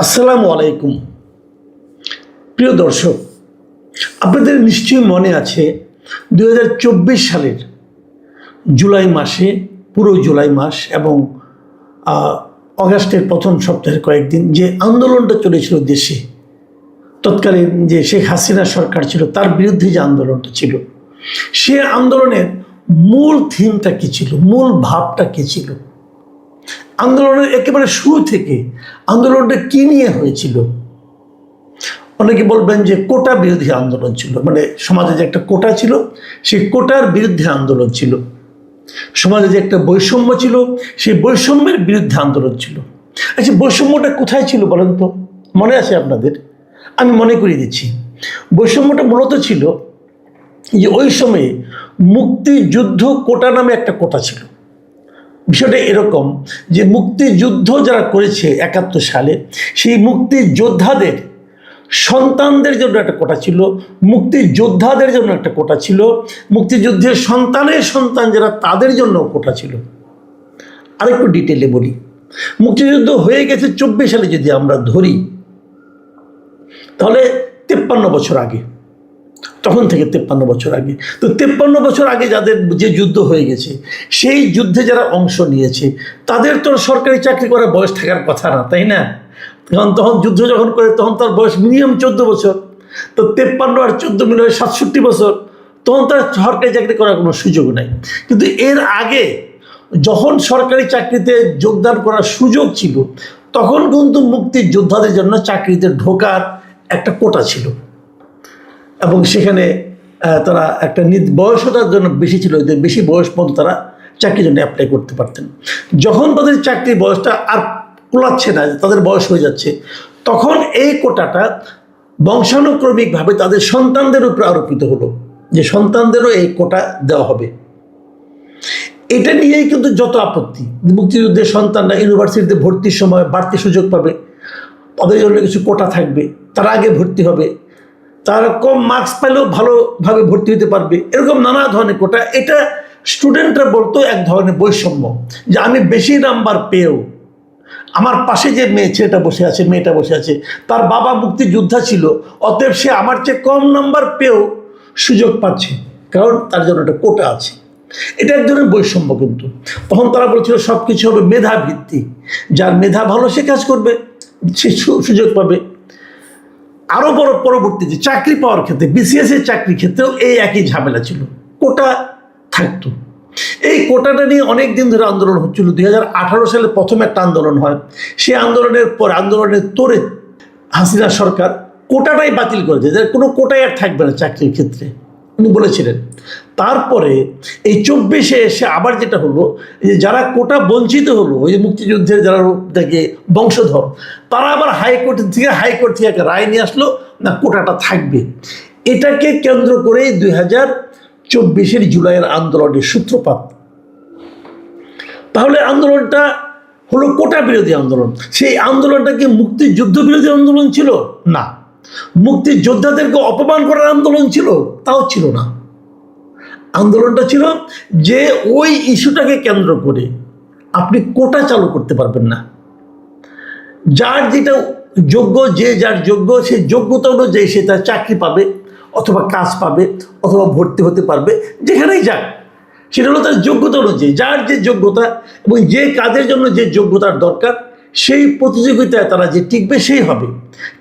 আসসালামু আলাইকুম। প্রিয় দর্শক, আপনাদের নিশ্চয়ই মনে আছে 2024 সালের জুলাই মাসে, পুরো জুলাই মাস এবং অগাস্টের প্রথম সপ্তাহের কয়েকদিন যে আন্দোলনটা চলেছিল দেশে, তৎকালীন যে শেখ হাসিনা সরকার ছিল তার বিরুদ্ধে যে আন্দোলনটা ছিল, সে আন্দোলনের মূল থিমটা কী ছিল, মূল ভাবটা কী ছিল, আন্দোলনের একেবারে শুরু থেকে আন্দোলনটা কী নিয়ে হয়েছিল। অনেকে বলবেন যে কোটা বিরোধী আন্দোলন ছিল, মানে সমাজে যে একটা কোটা ছিল সেই কোটার বিরুদ্ধে আন্দোলন ছিল, সমাজে যে একটা বৈষম্য ছিল সেই বৈষম্যের বিরুদ্ধে আন্দোলন ছিল। আচ্ছা, বৈষম্যটা কোথায় ছিল বলেন তো? মনে আছে আপনাদের? আমি মনে করিয়ে দিচ্ছি। বৈষম্যটা মূলত ছিল যে ওই সময়ে মুক্তিযুদ্ধ কোটা নামে একটা কোটা ছিল। বিষয়টা এরকম যে মুক্তিযুদ্ধ যারা করেছে 71 সালে, সেই মুক্তিযোদ্ধাদের সন্তানদের জন্য একটা কোটা ছিল, মুক্তিযোদ্ধাদের জন্য একটা কোটা ছিল, মুক্তিযুদ্ধের সন্তানের সন্তান যারা তাদের জন্য কোটা ছিল। আরেকটু ডিটেলে বলি, মুক্তিযুদ্ধ হয়ে গেছে 24 সালে যদি আমরা ধরি, তাহলে 53 বছর আগে, তখন থেকে 53 বছর আগে। তো 53 বছর আগে যাদের যে যুদ্ধ হয়ে গেছে, সেই যুদ্ধে যারা অংশ নিয়েছে তাদের তো সরকারি চাকরি করার বয়স থাকার কথা না, তাই না? কারণ তখন যুদ্ধ যখন করে তখন তার বয়স মিনিমাম 14 বছর। তো 53 আর 14 মিলে 67 বছর, তখন তার সরকারি চাকরি করার কোনো সুযোগ নাই। কিন্তু এর আগে যখন সরকারি চাকরিতে যোগদান করার সুযোগ ছিল, তখন কিন্তু মুক্তিযোদ্ধাদের জন্য চাকরিতে ঢোকার একটা কোটা ছিল এবং সেখানে তারা একটা বয়সতার জন্য বেশি ছিল, যে বেশি বয়স পর্যন্ত তারা চাকরির জন্য অ্যাপ্লাই করতে পারতেন। যখন তাদের চাকরির বয়সটা আর কুলাচ্ছে না, তাদের বয়স হয়ে যাচ্ছে, তখন এই কোটাটা বংশানুক্রমিকভাবে তাদের সন্তানদের উপর আরোপিত হলো, যে সন্তানদেরও এই কোটা দেওয়া হবে। এটা নিয়েই কিন্তু যত আপত্তি, মুক্তিযুদ্ধের সন্তানরা ইউনিভার্সিটিতে ভর্তির সময় বাড়তি সুযোগ পাবে, তাদের জন্য কিছু কোটা থাকবে, তারা আগে ভর্তি হবে, তারা কম মার্কস পেলেও ভালোভাবে ভর্তি হতে পারবে, এরকম নানা ধরনের কোটা। এটা স্টুডেন্টরা বলতো এক ধরনের বৈষম্য, যে আমি বেশি নাম্বার পেয়েও আমার পাশে যে ছেলেটা বসে আছে, মেয়েটা বসে আছে, তার বাবা মুক্তিযোদ্ধা ছিল, অতএব সে আমার চেয়ে কম নাম্বার পেয়েও সুযোগ পাচ্ছে, কারণ তার জন্য একটা কোটা আছে। এটা এক ধরনের বৈষম্য। কিন্তু তখন তারা বলছিল সব কিছু হবে মেধা ভিত্তিক, যার মেধা ভালো সে কাজ করবে, সে সুযোগ পাবে। আরও বড় পরবর্তীতে চাকরি পাওয়ার ক্ষেত্রে, বিসিএস এর চাকরির ক্ষেত্রেও এই একই ঝামেলা ছিল, কোটা থাকতো। এই কোটাটা নিয়ে অনেক দিন ধরে আন্দোলন হচ্ছিল। 2018 সালে প্রথম একটা আন্দোলন হয়, সেই আন্দোলনের পর আন্দোলনের তোরে হাসিনা সরকার কোটাটাই বাতিল করেছে, যে কোনো কোটাই আর থাকবে না চাকরির ক্ষেত্রে, উনি বলেছিলেন। তারপরে এই 24-এ এসে আবার যেটা হলো, যে যারা কোটা বঞ্চিত হলো, ওই যে মুক্তিযুদ্ধের যারা থেকে বংশধর, তারা আবার হাইকোর্ট থেকে একটা রায় নিয়ে আসলো, না কোটাটা থাকবে। এটাকে কেন্দ্র করেই 2024-এর জুলাইয়ের আন্দোলনের সূত্রপাত। তাহলে আন্দোলনটা হলো কোটা বিরোধী আন্দোলন। সেই আন্দোলনটা কি মুক্তিযুদ্ধ বিরোধী আন্দোলন ছিল? না। মুক্তিযোদ্ধাদেরকে অপমান করার আন্দোলন ছিল? তাও ছিল না। আন্দোলনটা ছিল যে ওই ইস্যুটাকে কেন্দ্র করে আপনি কোটা চালু করতে পারবেন না, যার যেটা যোগ্য, যে যার যোগ্য, সেই যোগ্যতা অনুযায়ী সে তার চাকরি পাবে, অথবা কাজ পাবে, অথবা ভর্তি হতে পারবে, যেখানেই যাক সেটা হলো তার যোগ্যতা অনুযায়ী, যার যে যোগ্যতা এবং যে কাজের জন্য যে যোগ্যতার দরকার, সেই প্রতিযোগিতায় তারা যে টিকবে সেই হবে।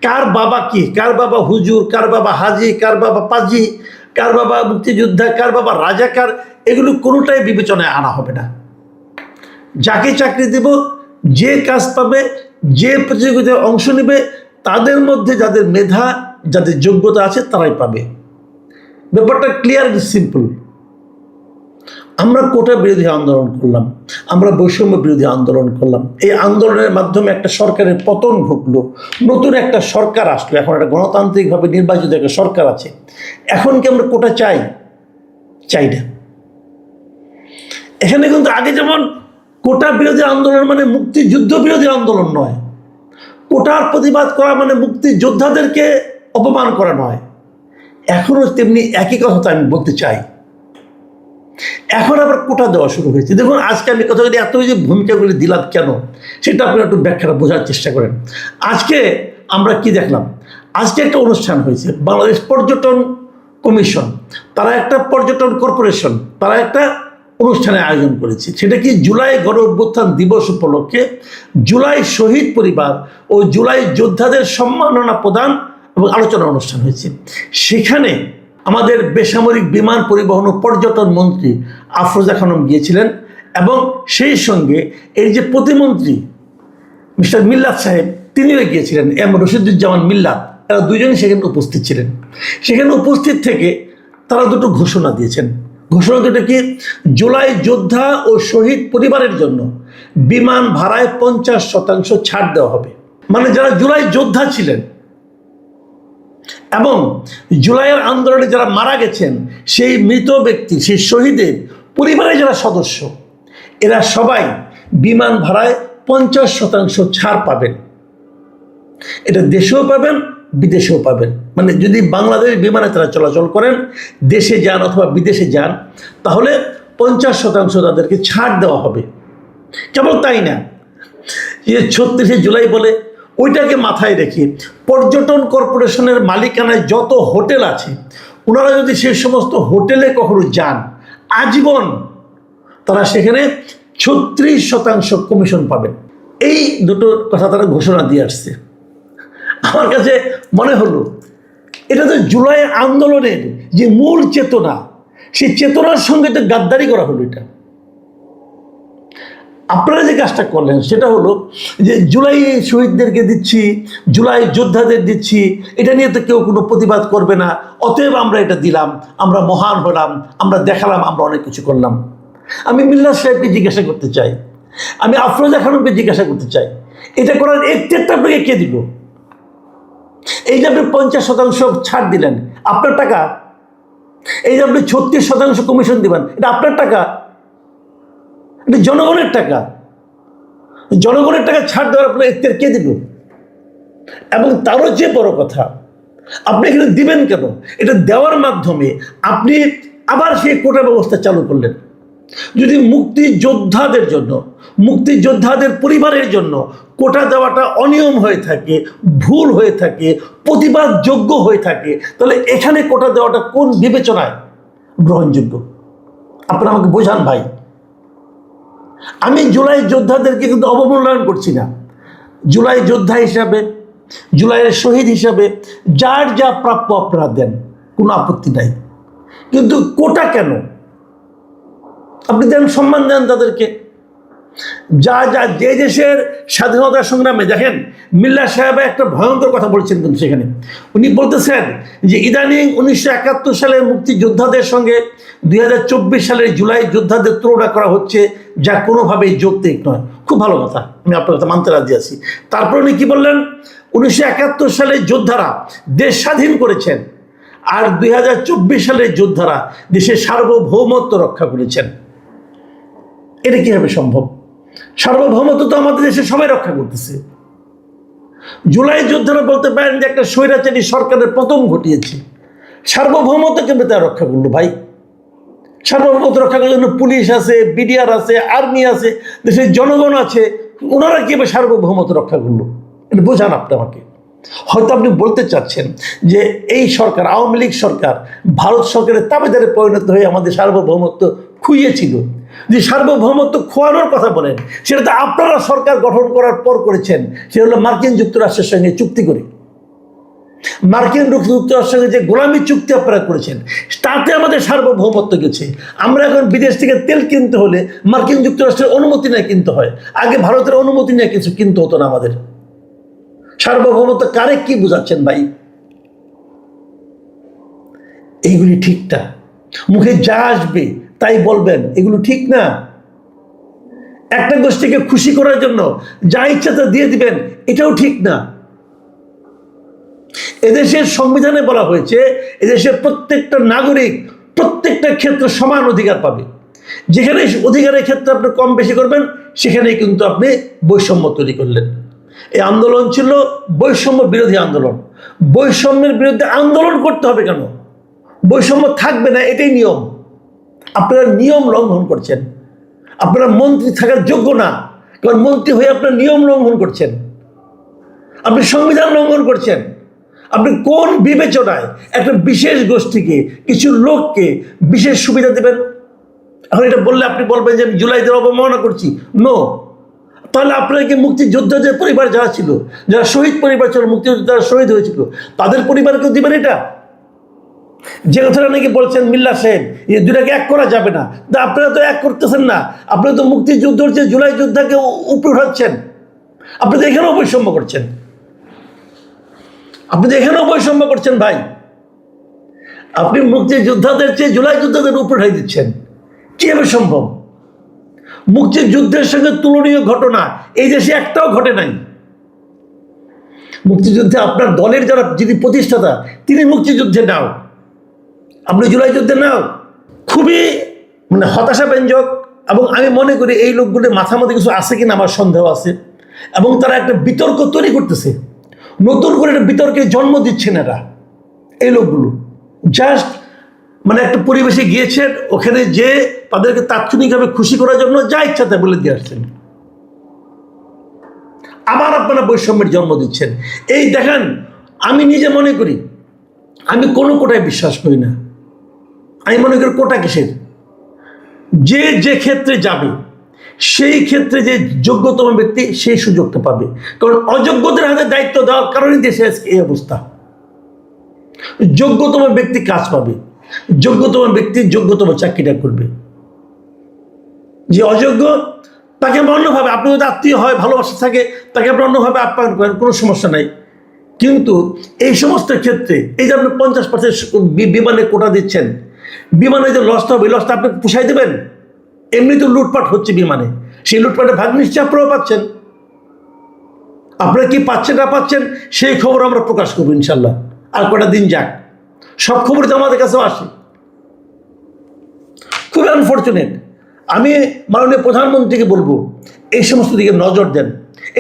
কার বাবা কি, কার বাবা হুজুর, কার বাবা হাজি, কার বাবা পাজি, কার বাবা মুক্তিযোদ্ধা, কার বাবা রাজাকার, এগুলো কোনোটাই বিবেচনায় আনা হবে না। যাকে চাকরি দেব, যে কাজ পাবে, যে প্রতিযোগিতায় অংশ নেবে, তাদের মধ্যে যাদের মেধা, যাদের যোগ্যতা আছে তারাই পাবে। ব্যাপারটা ক্লিয়ার, সিম্পল। আমরা কোটা বিরোধী আন্দোলন করলাম, আমরা বৈষম্য বিরোধী আন্দোলন করলাম। এই আন্দোলনের মাধ্যমে একটা সরকারের পতন ঘটলো, নতুন একটা সরকার আসলো, এখন একটা গণতান্ত্রিকভাবে নির্বাচিত একটা সরকার আছে। এখন কি আমরা কোটা চাই? চাই না। এখানে কিন্তু আগে যেমন কোটা বিরোধী আন্দোলন মানে মুক্তিযুদ্ধ বিরোধী আন্দোলন নয়, কোটার প্রতিবাদ করা মানে মুক্তিযোদ্ধাদেরকে অপমান করা নয়। এখনও তেমনি একই কথা আমি বলতে চাই। এখন আবার কোটা দেওয়া শুরু হয়েছে। দেখুন আজকে আমি কথাগুলি এত যে ভূমিকাগুলি দিলাম কেন, সেটা আপনারা একটু ব্যাখ্যাটা বোঝার চেষ্টা করেন। আজকে আমরা কি দেখলাম, আজকে একটা অনুষ্ঠান হয়েছে, বাংলাদেশ পর্যটন কমিশন, তারা একটা পর্যটন কর্পোরেশন, তারা একটা অনুষ্ঠানের আয়োজন করেছে। সেটা কি জুলাই গণ অভ্যুত্থান দিবস উপলক্ষে জুলাই শহীদ পরিবার ও জুলাই যোদ্ধাদের সম্মাননা প্রদান এবং আলোচনা অনুষ্ঠান হয়েছে। সেখানে আমাদের বেসামরিক বিমান পরিবহন ও পর্যটন মন্ত্রী আফরোজা খানম গিয়েছিলেন এবং সেই সঙ্গে এর যে প্রতিমন্ত্রী মিস্টার মিল্লাত সাহেব তিনিও গিয়েছিলেন, এম রশিদুজ্জামান মিল্লাত, তারা দুজনই সেখানে উপস্থিত ছিলেন। সেখানে উপস্থিত থেকে তারা দুটো ঘোষণা দিয়েছেন। ঘোষণা দুটো কি, জুলাই যোদ্ধা ও শহীদ পরিবারের জন্য বিমান ভাড়ায় 50% ছাড় দেওয়া হবে। মানে যারা জুলাই যোদ্ধা ছিলেন এবং জুলাইয়ের আন্দোলনে যারা মারা গেছেন, সেই মৃত ব্যক্তি, সেই শহীদের পরিবারের যারা সদস্য, এরা সবাই বিমান ভাড়ায় 50% ছাড় পাবেন। এটা দেশেও পাবেন, বিদেশেও পাবেন। মানে যদি বাংলাদেশ বিমানে তারা চলাচল করেন, দেশে যান অথবা বিদেশে যান, তাহলে 50% তাদেরকে ছাড় দেওয়া হবে। কেবল তাই না, যে 36শে জুলাই বলে ওইটাকে মাথায় রেখে পর্যটন কর্পোরেশনের মালিকানায় যত হোটেল আছে, ওনারা যদি সে সমস্ত হোটেলে কখনো যান, আজীবন তারা সেখানে 36% কমিশন পাবেন। এই দুটো কথা তারা ঘোষণা দিয়ে আসছে। আমার কাছে মনে হলো এটা তো জুলাই আন্দোলনের যে মূল চেতনা, সেই চেতনার সঙ্গে তো গাদ্দারি করা হলো। এটা আপনারা যে কাজটা করলেন সেটা হলো যে জুলাই শহীদদেরকে দিচ্ছি, জুলাই যোদ্ধাদের দিচ্ছি, এটা নিয়ে তো কেউ কোনো প্রতিবাদ করবে না, অতএব আমরা এটা দিলাম, আমরা মহান হলাম, আমরা দেখালাম, আমরা অনেক কিছু করলাম। আমি মিল্লাত সাহেবকে জিজ্ঞাসা করতে চাই, আমি আফরোজা খানমকে জিজ্ঞাসা করতে চাই, এটা করার এখতিয়ারটা আপনাকে কে দিল? এই যে আপনি 50% ছাড় দিলেন, আপনার টাকা। এই যে আপনি 36% কমিশন দিবেন, এটা আপনার টাকা, এটা জনগণের টাকা। জনগণের টাকা ছাড় দেওয়ার আপনার এখতিয়ার কে দিল? এবং তারও যে বড় কথা, আপনি এখানে দিবেন কেন? এটা দেওয়ার মাধ্যমে আপনি আবার সেই কোটা ব্যবস্থা চালু করলেন। যদি মুক্তিযোদ্ধাদের জন্য, মুক্তিযোদ্ধাদের পরিবারের জন্য কোটা দেওয়াটা অনিয়ম হয়ে থাকে, ভুল হয়ে থাকে, প্রতিবাদযোগ্য হয়ে থাকে, তাহলে এখানে কোটা দেওয়াটা কোন বিবেচনায় গ্রহণযোগ্য? আপনারা আমাকে বোঝান ভাই। আমি জুলাই যোদ্ধাদেরকে কিন্তু অবমূল্যায়ন করছি না। জুলাই যোদ্ধা হিসাবে, জুলাইয়ের শহীদ হিসাবে যার যা প্রাপ্য আপনারা দেন, কোনো আপত্তি নাই। কিন্তু কোটা কেন? আপনি দেন, সম্মান দেন তাদেরকে। যা যা যে দেশের স্বাধীনতা সংগ্রামে, দেখেন মিল্লাত সাহেব একটা ভয়ঙ্কর কথা বলছেন কিন্তু সেখানে। উনি বলতেছেন যে ইদানিং 1971 সালের মুক্তিযোদ্ধাদের সঙ্গে 2024 সালের জুলাই যোদ্ধাদের তুলনা করা হচ্ছে, যা কোনোভাবেই যৌক্তিক নয়। খুব ভালো কথা, আমি আপনার কথা মানতে রাজি আছি। তারপর উনি কি বললেন, 1971 সালের যোদ্ধারা দেশ স্বাধীন করেছেন, আর 2024 সালের যোদ্ধারা দেশের সার্বভৌমত্ব রক্ষা করেছেন। এটা কিভাবে সম্ভব? সার্বভৌমত্ব তো আমাদের দেশে সবাই রক্ষা করতেছে। জুলাই যোদ্ধারা বলতে পারেন যে একটা স্বৈরাচারী সরকারের পতন ঘটিয়েছে, সার্বভৌমত্ব কেমন তারা রক্ষা করলো ভাই? সার্বভৌমত্ব রক্ষা করার জন্য পুলিশ আছে, বিডিআর আছে, আর্মি আছে, দেশের জনগণ আছে, ওনারা কিভাবে সার্বভৌমত্ব রক্ষা করলো? এটা বোঝান আপনি আমাকে। হয়তো আপনি বলতে চাচ্ছেন যে এই সরকার, আওয়ামী লীগ সরকার, ভারত সরকারের তাবেদারে পরিণত হয়ে আমাদের সার্বভৌমত্ব খুইয়েছিল। যে সার্বভৌমত্ব খোয়ানোর কথা বলেন, সেটা তো আপনারা সরকার গঠন করার পর করেছেন। সেটা হলো মার্কিন যুক্তরাষ্ট্রের সঙ্গে চুক্তি করে। মার্কিন যুক্তরাষ্ট্রের সঙ্গে যে গোলামি চুক্তি আপনারা করেছেন, তাতে আমাদের সার্বভৌমত্ব গেছে। আমরা এখন বিদেশ থেকে তেল কিনতে হলে মার্কিন যুক্তরাষ্ট্রের অনুমতি নিয়ে কিনতে হয়, আগে ভারতের অনুমতি নিয়ে কিছু কিনতে হতো না আমাদের। সার্বভৌমত্ব কারে কি বুঝাচ্ছেন ভাই? এইগুলি ঠিক না। মুখে যা আসবে তাই বলবেন, এগুলো ঠিক না। একটা গোষ্ঠীকে খুশি করার জন্য যা ইচ্ছা তা দিয়ে দিবেন, এটাও ঠিক না। এদেশের সংবিধানে বলা হয়েছে এদেশের প্রত্যেকটা নাগরিক প্রত্যেকটা ক্ষেত্রে সমান অধিকার পাবে। যেখানে অধিকারের ক্ষেত্রে আপনি কম বেশি করবেন, সেখানেই কিন্তু আপনি বৈষম্য তৈরি করলেন। এই আন্দোলন ছিল বৈষম্য বিরোধী আন্দোলন। বৈষম্যের বিরুদ্ধে আন্দোলন করতে হবে কেন? বৈষম্য থাকবে না, এটাই নিয়ম। আপনারা নিয়ম লঙ্ঘন করছেন। আপনারা মন্ত্রী থাকার যোগ্য না, কারণ মন্ত্রী হয়ে আপনারা নিয়ম লঙ্ঘন করছেন, আপনি সংবিধান লঙ্ঘন করছেন। আপনি কোন বিবেচনায় একটা বিশেষ গোষ্ঠীকে, কিছু লোককে বিশেষ সুবিধা দেবেন? এখন এটা বললে আপনি বলবেন যে আমি জুলাইদের অবমাননা করছি। নো। তাহলে আপনাকে মুক্তিযোদ্ধাদের পরিবার যারা ছিল, যারা শহীদ পরিবার ছিল, মুক্তিযোদ্ধারা শহীদ হয়েছিল, তাদের পরিবারকেও দিবেন এটা? যে কথাটা নাকি বলছেন মিল্লা সাহেব, এই দুটাকে এক করা যাবে না, তা আপনারা তো এক করতেছেন না। আপনারা তো মুক্তিযুদ্ধের যে জুলাই যোদ্ধাকে উপরে উঠাচ্ছেন। আপনি তো এখানেও বৈষম্য করছেন, আপনি তো এখানেও বৈষম্য করছেন ভাই। আপনি মুক্তিযোদ্ধাদের চেয়ে জুলাই যোদ্ধাদের উপরে উঠাই দিচ্ছেন, কিভাবে সম্ভব? মুক্তিযুদ্ধের সঙ্গে তুলনীয় ঘটনা এই দেশে একটাও ঘটে নাই। মুক্তিযুদ্ধে আপনার দলের যারা যিনি প্রতিষ্ঠাতা, তিনি মুক্তিযুদ্ধে নাও, আপনি জুলাই যুদ্ধে নাও। খুবই হতাশাব্যঞ্জক। এবং আমি মনে করি এই লোকগুলোর মাথার মধ্যে কিছু আছে কিনা আমার সন্দেহ আছে। এবং তারা একটা বিতর্ক তৈরি করতেছে, নতুন করে একটা বিতর্কের জন্ম দিচ্ছেন এরা। এই লোকগুলো জাস্ট একটা পরিবেশে গিয়েছেন, ওখানে যে তাদেরকে তাৎক্ষণিকভাবে খুশি করার জন্য যা ইচ্ছা তা বলে দিয়ে আসছেন। আবার আপনারা বৈষম্যের জন্ম দিচ্ছেন। এই দেখেন, আমি নিজে মনে করি আমি কোনো কোটায় বিশ্বাস করি না। আমি মনে করি কোটা কিসের? যে যে ক্ষেত্রে যাবে সেই ক্ষেত্রে যে যোগ্যতম ব্যক্তি সেই সুযোগটা পাবে। কারণ অযোগ্যদের হাতে দায়িত্ব দেওয়ার কারণে দেশে আজকে এই অবস্থা। যোগ্যতম ব্যক্তি কাজ পাবে, যোগ্যতম ব্যক্তি যোগ্যতম চাকরিটা করবে। যে অযোগ্য তাকে আমরা অন্যভাবে, আপনি যদি আত্মীয় হয়, ভালোবাসা থাকে, তাকে আপনি অন্যভাবে আপ্যায়ন করেন, কোনো সমস্যা নাই। কিন্তু এই সমস্ত ক্ষেত্রে এই যে আপনি 50% বিমানে কোটা দিচ্ছেন, বিমানে যে লসটা হবে, লসটা আপনি পুষাই দেবেন? এমনি তো লুটপাট হচ্ছে বিমানে, সেই লুটপাটের ভাগ নিশ্চয়ই আপনারাও পাচ্ছেন। আপনারা কি পাচ্ছেন না পাচ্ছেন সেই খবর আমরা প্রকাশ করবো ইনশাল্লাহ। আর কটা দিন যাক, সব খবর তো আমাদের কাছেও আসে। খুবই আনফর্চুনেট। আমি মাননীয় প্রধানমন্ত্রীকে বলবো এই সমস্ত দিকে নজর দেন।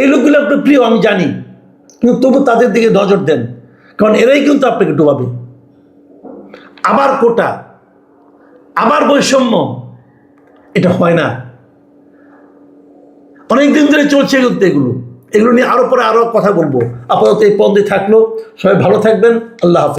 এই লোকগুলো আপনার প্রিয় আমি জানি, কিন্তু তবু তাদের দিকে নজর দেন, কারণ এরাই কিন্তু আপনাকে ডুবাবে। আবার কোটা, আবার বৈষম্য, এটা হয় না। অনেকদিন ধরে চলছে কিন্তু এগুলো নিয়ে আরো পরে আরো কথা বলবো। আপাতত এই পর্যন্ত থাকলো। সবাই ভালো থাকবেন। আল্লাহ হাফেজ।